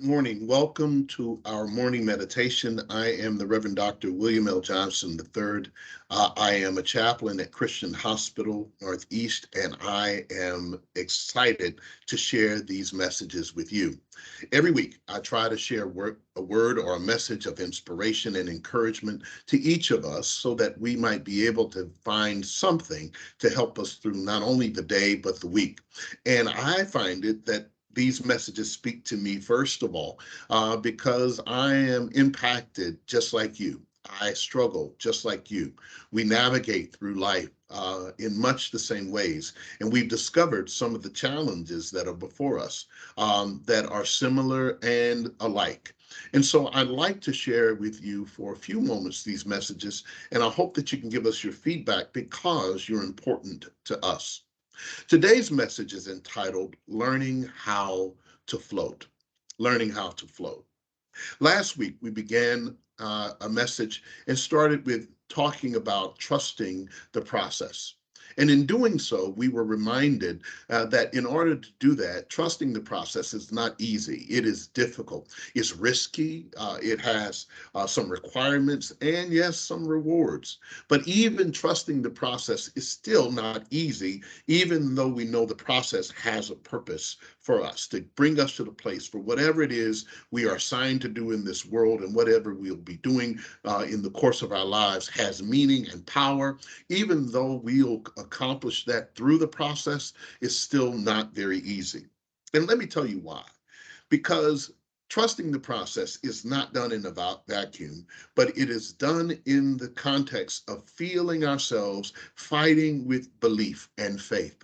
Morning. Welcome to our morning meditation. I am the Reverend Dr. William L. Johnson III. I am a chaplain at Christian Hospital Northeast, and I am excited to share these messages with you. Every week, I try to share a word or a message of inspiration and encouragement to each of us so that we might be able to find something to help us through not only the day, but the week. And I find it that these messages speak to me, first of all, because I am impacted just like you. I struggle just like you. We navigate through life in much the same ways. And we've discovered some of the challenges that are before us that are similar and alike. And so I'd like to share with you for a few moments these messages, and I hope that you can give us your feedback because you're important to us. Today's message is entitled Learning How to Float. Learning How to Float. Last week, we began a message and started with talking about trusting the process. And in doing so, we were reminded that in order to do that, trusting the process is not easy. It is difficult. It's risky. It has some requirements and, yes, some rewards. But even trusting the process is still not easy, even though we know the process has a purpose for us to bring us to the place for whatever it is we are assigned to do in this world, and whatever we'll be doing in the course of our lives has meaning and power. Even though we'll accomplish that through the process, it's still not very easy. And let me tell you why. Because trusting the process is not done in a vacuum, but it is done in the context of feeling ourselves fighting with belief and faith.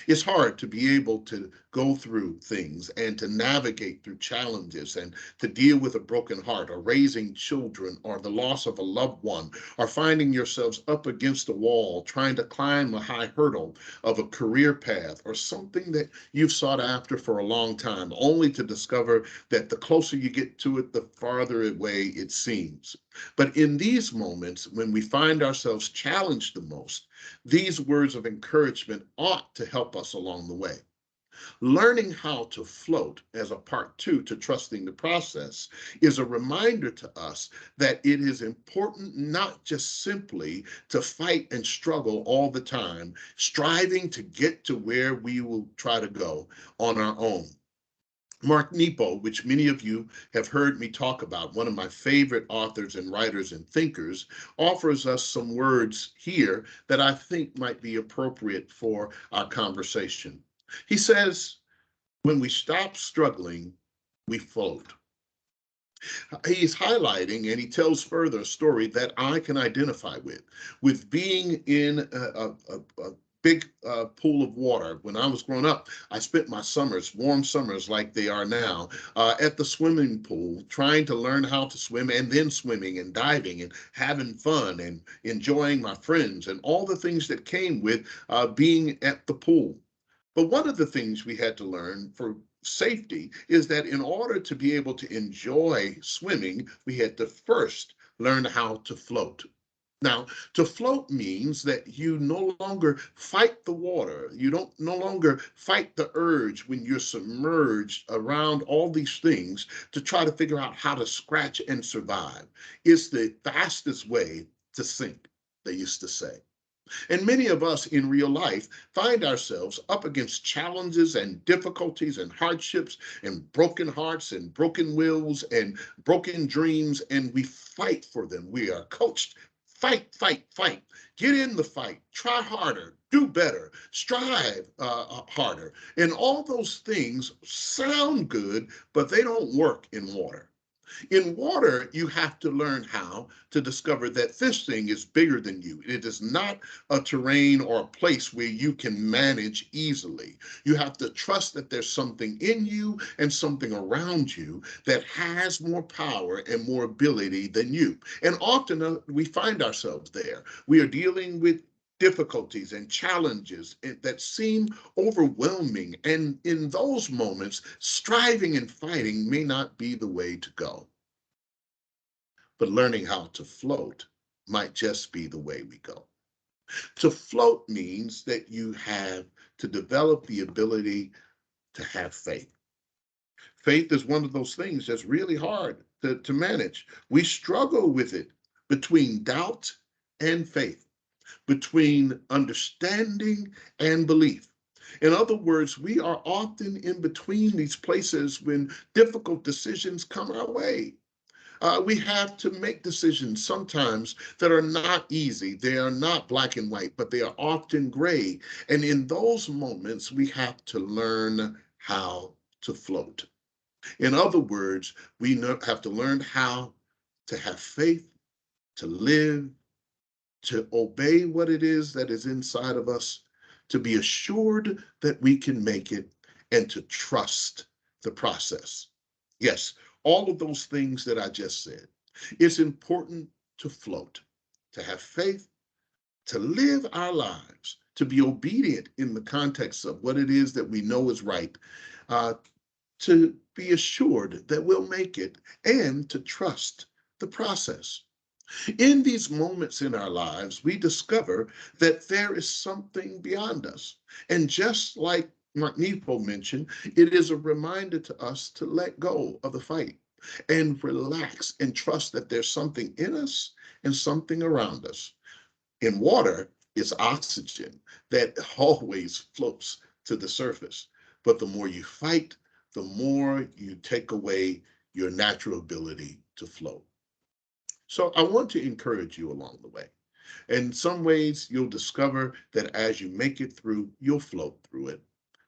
It's hard to be able to go through things and to navigate through challenges and to deal with a broken heart or raising children or the loss of a loved one or finding yourselves up against a wall trying to climb a high hurdle of a career path or something that you've sought after for a long time, only to discover that the closer you get to it, the farther away it seems. But in these moments, when we find ourselves challenged the most, these words of encouragement ought to help us along the way. Learning how to float as a part two to trusting the process is a reminder to us that it is important not just simply to fight and struggle all the time, striving to get to where we will try to go on our own. Mark Nepo, which many of you have heard me talk about, one of my favorite authors and writers and thinkers, offers us some words here that I think might be appropriate for our conversation. He says, when we stop struggling, we float. He's highlighting, and he tells further a story that I can identify with being in a big pool of water. When I was growing up, I spent my summers, warm summers like they are now, at the swimming pool, trying to learn how to swim, and then swimming and diving and having fun and enjoying my friends and all the things that came with being at the pool. But one of the things we had to learn for safety is that in order to be able to enjoy swimming, we had to first learn how to float. Now, to float means that you no longer fight the water. You don't no longer fight the urge when you're submerged around all these things to try to figure out how to scratch and survive. It's the fastest way to sink, they used to say. And many of us in real life find ourselves up against challenges and difficulties and hardships and broken hearts and broken wills and broken dreams, and we fight for them. We are coached. Fight, fight, fight. Get in the fight. Try harder. Do better. Strive harder. And all those things sound good, but they don't work in water. In water, you have to learn how to discover that this thing is bigger than you. It is not a terrain or a place where you can manage easily. You have to trust that there's something in you and something around you that has more power and more ability than you. And often we find ourselves there. We are dealing with difficulties and challenges that seem overwhelming. And in those moments, striving and fighting may not be the way to go. But learning how to float might just be the way we go. To float means that you have to develop the ability to have faith. Faith is one of those things that's really hard to manage. We struggle with it between doubt and faith, between understanding and belief. In other words, we are often in between these places when difficult decisions come our way. We have to make decisions sometimes that are not easy. They are not black and white, but they are often gray. And in those moments, we have to learn how to float. In other words, have to learn how to have faith, to live, to obey what it is that is inside of us, to be assured that we can make it, and to trust the process. Yes, all of those things that I just said. It's important to float, to have faith, to live our lives, to be obedient in the context of what it is that we know is right, uh, to be assured that we'll make it, and to trust the process. In these moments in our lives, we discover that there is something beyond us. And just like Mark Nepo mentioned, it is a reminder to us to let go of the fight and relax and trust that there's something in us and something around us. In water, it's oxygen that always floats to the surface. But the more you fight, the more you take away your natural ability to float. So I want to encourage you along the way. In some ways, you'll discover that as you make it through, you'll float through it.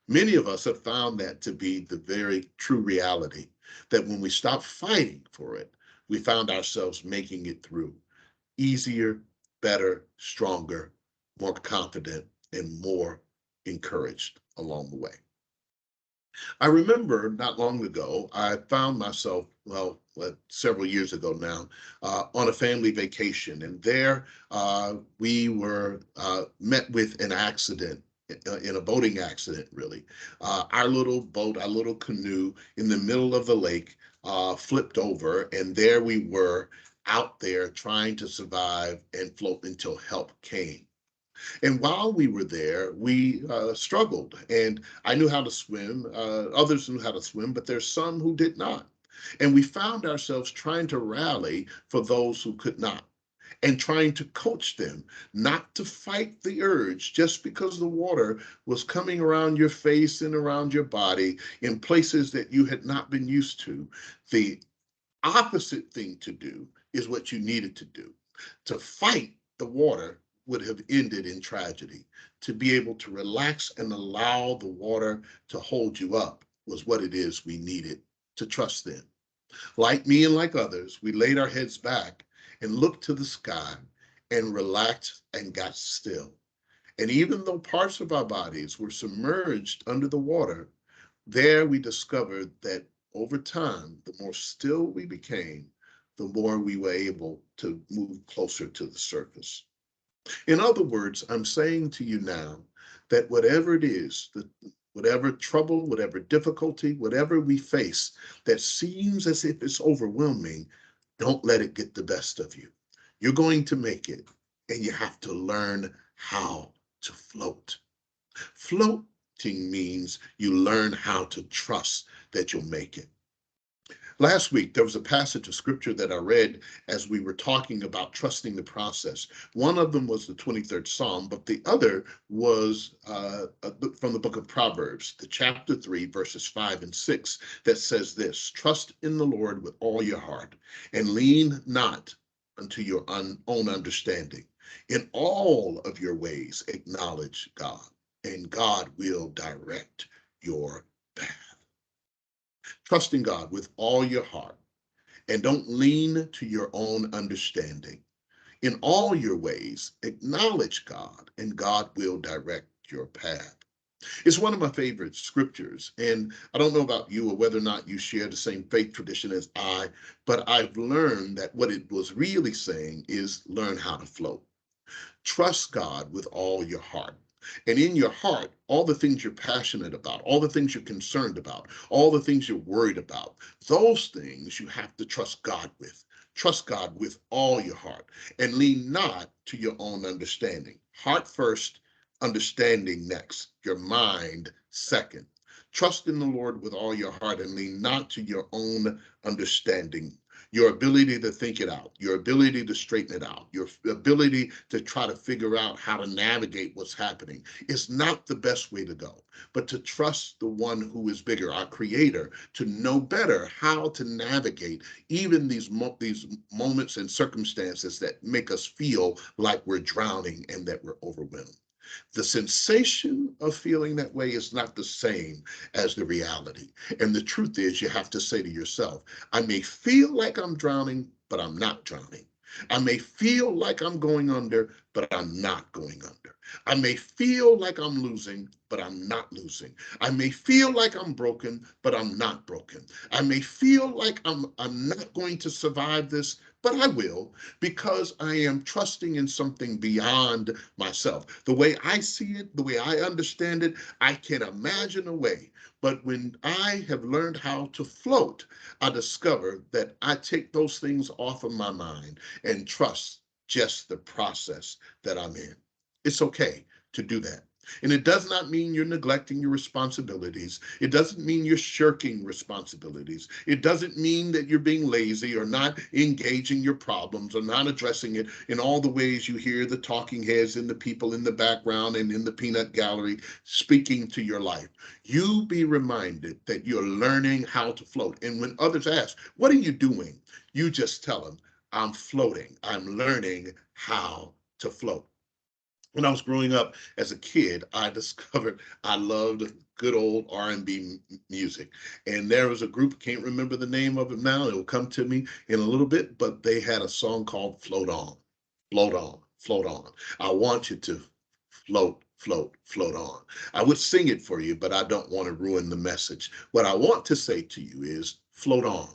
Many of us have found that to be the very true reality, that when we stop fighting for it, we found ourselves making it through easier, better, stronger, more confident, and more encouraged along the way. I remember not long ago, I found myself, several years ago now, on a family vacation. And there we were met with an accident, in a boating accident, really. Our little boat, our little canoe in the middle of the lake flipped over. And there we were out there trying to survive and float until help came. And while we were there, we struggled. And I knew how to swim. Others knew how to swim, but there's some who did not. And we found ourselves trying to rally for those who could not, and trying to coach them not to fight the urge just because the water was coming around your face and around your body in places that you had not been used to. The opposite thing to do is what you needed to do. To fight the water would have ended in tragedy. To be able to relax and allow the water to hold you up was what it is we needed to trust in. Like me and like others, we laid our heads back and looked to the sky and relaxed and got still. And even though parts of our bodies were submerged under the water, there we discovered that over time, the more still we became, the more we were able to move closer to the surface. In other words, I'm saying to you now that whatever it is, whatever trouble, whatever difficulty, whatever we face that seems as if it's overwhelming, don't let it get the best of you. You're going to make it, and you have to learn how to float. Floating means you learn how to trust that you'll make it. Last week, there was a passage of scripture that I read as we were talking about trusting the process. One of them was the 23rd Psalm, but the other was from the book of Proverbs, the chapter 3, verses 5 and 6, that says this: trust in the Lord with all your heart and lean not unto your own understanding. In all of your ways, acknowledge God, and God will direct your path. Trusting God with all your heart, and don't lean to your own understanding. In all your ways, acknowledge God, and God will direct your path. It's one of my favorite scriptures, and I don't know about you or whether or not you share the same faith tradition as I, but I've learned that what it was really saying is learn how to float. Trust God with all your heart. And in your heart, all the things you're passionate about, all the things you're concerned about, all the things you're worried about, those things you have to trust God with. Trust God with all your heart and lean not to your own understanding. Heart first, understanding next, your mind second. Trust in the Lord with all your heart and lean not to your own understanding. Your ability to think it out, your ability to straighten it out, your ability to try to figure out how to navigate what's happening is not the best way to go, but to trust the one who is bigger, our creator, to know better how to navigate even these moments and circumstances that make us feel like we're drowning and that we're overwhelmed. The sensation of feeling that way is not the same as the reality. And the truth is, you have to say to yourself, I may feel like I'm drowning, but I'm not drowning. I may feel like I'm going under, but I'm not going under. I may feel like I'm losing, but I'm not losing. I may feel like I'm broken, but I'm not broken. I may feel like I'm not going to survive this, but I will, because I am trusting in something beyond myself. The way I see it, the way I understand it, I can imagine a way. But when I have learned how to float, I discover that I take those things off of my mind and trust just the process that I'm in. It's okay to do that. And it does not mean you're neglecting your responsibilities. It doesn't mean you're shirking responsibilities. It doesn't mean that you're being lazy or not engaging your problems or not addressing it in all the ways you hear the talking heads and the people in the background and in the peanut gallery speaking to your life. You be reminded that you're learning how to float. And when others ask, what are you doing? You just tell them, I'm floating. I'm learning how to float. When I was growing up as a kid, I discovered I loved good old R&B music. And there was a group, can't remember the name of it now, it will come to me in a little bit, but they had a song called Float On, Float On, Float On. I want you to float, float, float on. I would sing it for you, but I don't want to ruin the message. What I want to say to you is float on.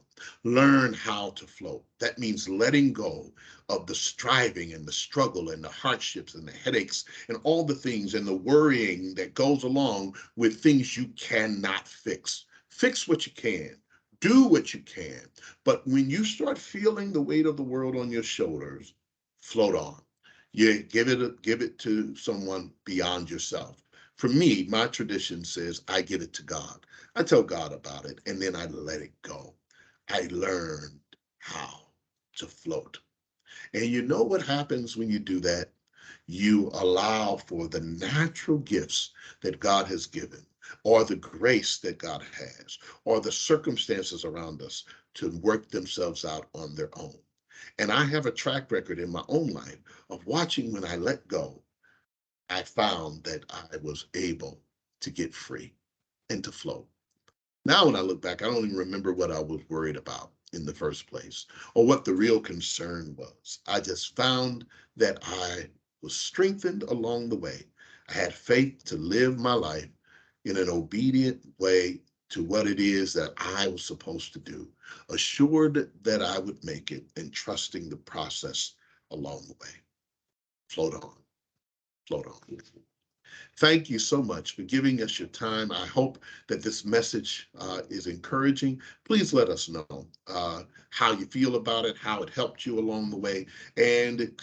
Learn how to float. That means letting go of the striving and the struggle and the hardships and the headaches and all the things and the worrying that goes along with things you cannot fix. Fix what you can. Do what you can. But when you start feeling the weight of the world on your shoulders, float on. You give it to someone beyond yourself. For me, my tradition says I give it to God. I tell God about it and then I let it go. I learned how to float. And you know what happens when you do that? You allow for the natural gifts that God has given, or the grace that God has, or the circumstances around us to work themselves out on their own. And I have a track record in my own life of watching when I let go, I found that I was able to get free and to flow. Now, when I look back, I don't even remember what I was worried about in the first place or what the real concern was. I just found that I was strengthened along the way. I had faith to live my life in an obedient way to what it is that I was supposed to do, assured that I would make it and trusting the process along the way. Float on, float on. Thank you so much for giving us your time. I hope that this message is encouraging. Please let us know how you feel about it, how it helped you along the way, and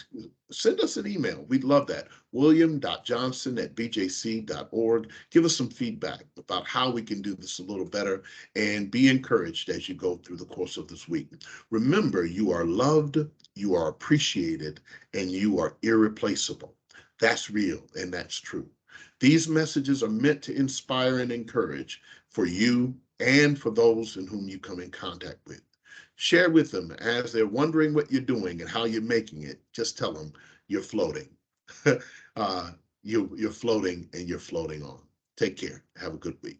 send us an email. We'd love that. william.johnson@bjc.org. Give us some feedback about how we can do this a little better and be encouraged as you go through the course of this week. Remember, you are loved, you are appreciated, and you are irreplaceable. That's real and that's true. These messages are meant to inspire and encourage for you and for those in whom you come in contact with. Share with them as they're wondering what you're doing and how you're making it. Just tell them you're floating. You're floating and you're floating on. Take care. Have a good week.